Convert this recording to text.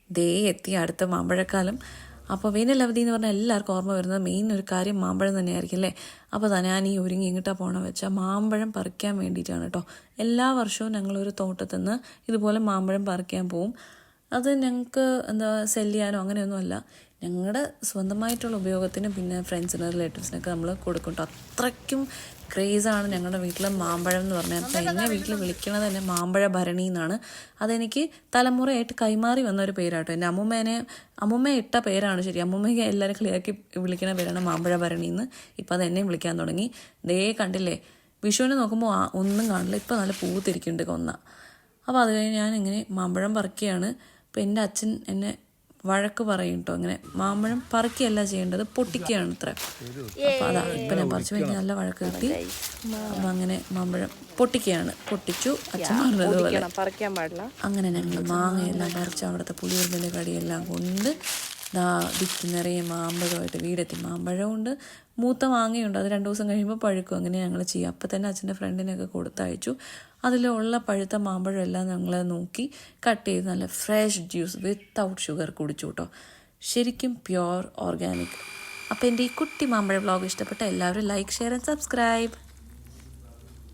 ദേ എത്തി അടുത്ത മാമ്പഴക്കാലം. അപ്പോൾ വേനലവധി എന്ന് പറഞ്ഞാൽ എല്ലാവർക്കും ഓർമ്മ വരുന്നത് മെയിൻ ഒരു കാര്യം മാമ്പഴം തന്നെയായിരിക്കും അല്ലേ. അപ്പോൾ ഞാൻ ഈ ഒരുങ്ങി എങ്ങിട്ടാണ് പോകണമെന്ന് വെച്ചാൽ മാമ്പഴം പറിക്കാൻ വേണ്ടിയിട്ടാണ് കേട്ടോ. എല്ലാ വർഷവും ഞങ്ങളൊരു തോട്ടത്തിൽ നിന്ന് ഇതുപോലെ മാമ്പഴം പറിക്കാൻ പോവും. അത് ഞങ്ങൾക്ക് സെല് ചെയ്യാനോ അങ്ങനെയൊന്നുമല്ല, ഞങ്ങളുടെ സ്വന്തമായിട്ടുള്ള ഉപയോഗത്തിനും പിന്നെ ഫ്രണ്ട്സിനും റിലേറ്റീവ്സിനൊക്കെ നമ്മൾ കൊടുക്കും കേട്ടോ. അത്രയ്ക്കും ക്രേസാണ് ഞങ്ങളുടെ വീട്ടിൽ മാമ്പഴം എന്ന് പറഞ്ഞാൽ. അപ്പം എന്നെ വീട്ടിൽ വിളിക്കണത് തന്നെ മാമ്പഴ ഭരണി എന്നാണ്. അതെനിക്ക് തലമുറയായിട്ട് കൈമാറി വന്ന ഒരു പേരാട്ടോ. എൻ്റെ അമ്മുമ്മ ഇട്ട പേരാണ് ശരി. അമ്മുമ്മയ്ക്ക് എല്ലാവരും കളിയാക്കി വിളിക്കുന്ന പേരാണ് മാമ്പഴ ഭരണി എന്ന്. ഇപ്പം അത് എന്നെയും വിളിക്കാൻ തുടങ്ങി. ദേ കണ്ടില്ലേ, വിഷുവിനെ നോക്കുമ്പോൾ ഒന്നും കാണില്ല, ഇപ്പം നല്ല പൂത്തിരിക്കുന്നുണ്ട് കൊന്ന. അപ്പോൾ അത് കഴിഞ്ഞ് ഞാൻ ഇങ്ങനെ മാമ്പഴം പറിക്കുകയാണ്. അപ്പോൾ എൻ്റെ അച്ഛൻ എന്നെ വഴക്ക് പറയും കേട്ടോ. അങ്ങനെ മാമ്പഴം പറിക്കുകയല്ല ചെയ്യേണ്ടത്, പൊട്ടിക്കുകയാണ് ഇത്ര. അപ്പോൾ അതാ ഇപ്പം ഞാൻ പറിച്ചു കഴിഞ്ഞാൽ നല്ല വഴക്ക് കിട്ടി. അപ്പം അങ്ങനെ മാമ്പഴം പൊട്ടിച്ചു അച്ഛൻ പറഞ്ഞതുപോലെ. അങ്ങനെ ഞങ്ങൾ മാങ്ങയെല്ലാം പറിച്ച് അവിടുത്തെ പുളിയൂരിൻ്റെ കടിയെല്ലാം കൊണ്ട് ദിക്ക് നിറയെ മാമ്പഴമായിട്ട് വീടെത്തി. മാമ്പഴമുണ്ട്, മൂത്ത മാങ്ങയുണ്ട്, അത് 2 ദിവസം കഴിയുമ്പോൾ പഴുക്കും. അങ്ങനെ ഞങ്ങൾ ചെയ്യും. അപ്പം തന്നെ അച്ഛൻ്റെ ഫ്രണ്ടിനൊക്കെ കൊടുത്തയച്ചു. അതിലുള്ള പഴുത്ത മാമ്പഴം എല്ലാം ഞങ്ങൾ നോക്കി കട്ട് ചെയ്ത് നല്ല ഫ്രഷ് ജ്യൂസ് വിത്തൗട്ട് ഷുഗർ കുടിച്ചു കേട്ടോ. ശരിക്കും പ്യുവർ ഓർഗാനിക്. അപ്പോൾ എൻ്റെ ഈ കുട്ടി മാമ്പഴ വ്ളോഗ് ഇഷ്ടപ്പെട്ട എല്ലാവരും ലൈക്ക്, ഷെയർ ആൻഡ് സബ്സ്ക്രൈബ്.